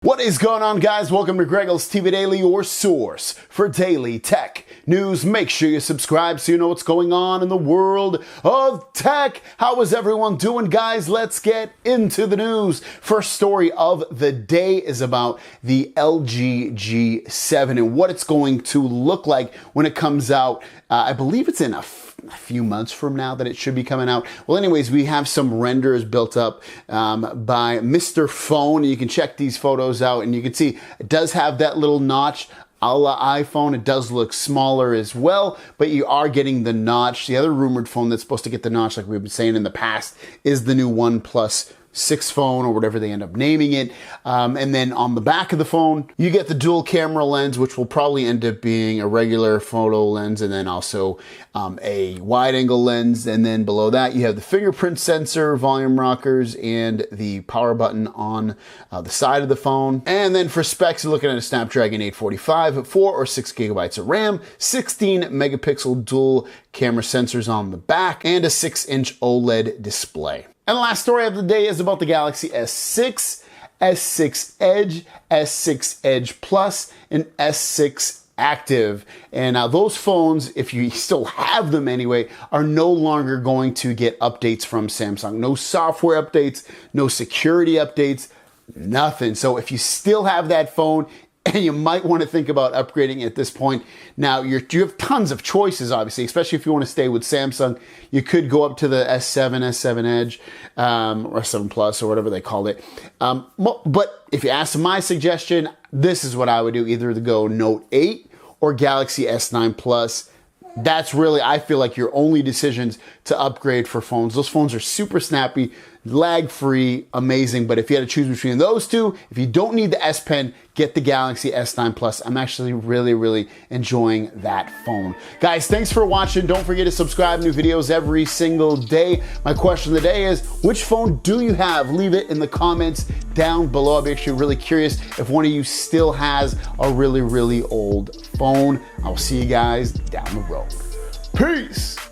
What is going on, guys? Welcome to GregglesTV Daily, your source for daily tech news. Make sure you subscribe so you know what's going on in the world of tech. How is everyone doing, guys? Let's get into the news. First story of the day is about the LG G7 and what it's going to look like when it comes out. I believe it's in a few months from now that it should be coming out. Well, anyways, we have some renders built up by Mr. Phone. You can check these photos out and you can see it does have that little notch a la iPhone. It does look smaller as well, but you are getting the notch. The other rumored phone that's supposed to get the notch, like we've been saying in the past, is the new OnePlus 6 phone or whatever they end up naming it. And then on the back of the phone, you get the dual camera lens, which will probably end up being a regular photo lens and then also a wide angle lens. And then below that, you have the fingerprint sensor, volume rockers, and the power button on the side of the phone. And then for specs, you're looking at a Snapdragon 845, 4 or 6 gigabytes of RAM, 16 megapixel dual camera sensors on the back, and a 6-inch OLED display. And the last story of the day is about the Galaxy S6, S6 Edge, S6 Edge Plus, and S6 Active. And those phones, if you still have them anyway, are no longer going to get updates from Samsung. No software updates, no security updates, nothing. So if you still have that phone, and you might want to think about upgrading at this point. Now, you have tons of choices, obviously, especially if you want to stay with Samsung. You could go up to the S7, S7 Edge, or S7 Plus, or whatever they called it. But if you ask my suggestion, this is what I would do. Either to go Note 8 or Galaxy S9 Plus. That's really, I feel like, your only decisions to upgrade for phones. Those phones are super snappy, lag-free, amazing. But if you had to choose between those two, if you don't need the S Pen, get the Galaxy S9 Plus. I'm actually really enjoying that phone. Guys, thanks for watching. Don't forget to subscribe. New videos every single day. My question of the day is, which phone do you have? Leave it in the comments down below. I'll be actually really curious if one of you still has a really old phone. I'll see you guys down the road. Peace!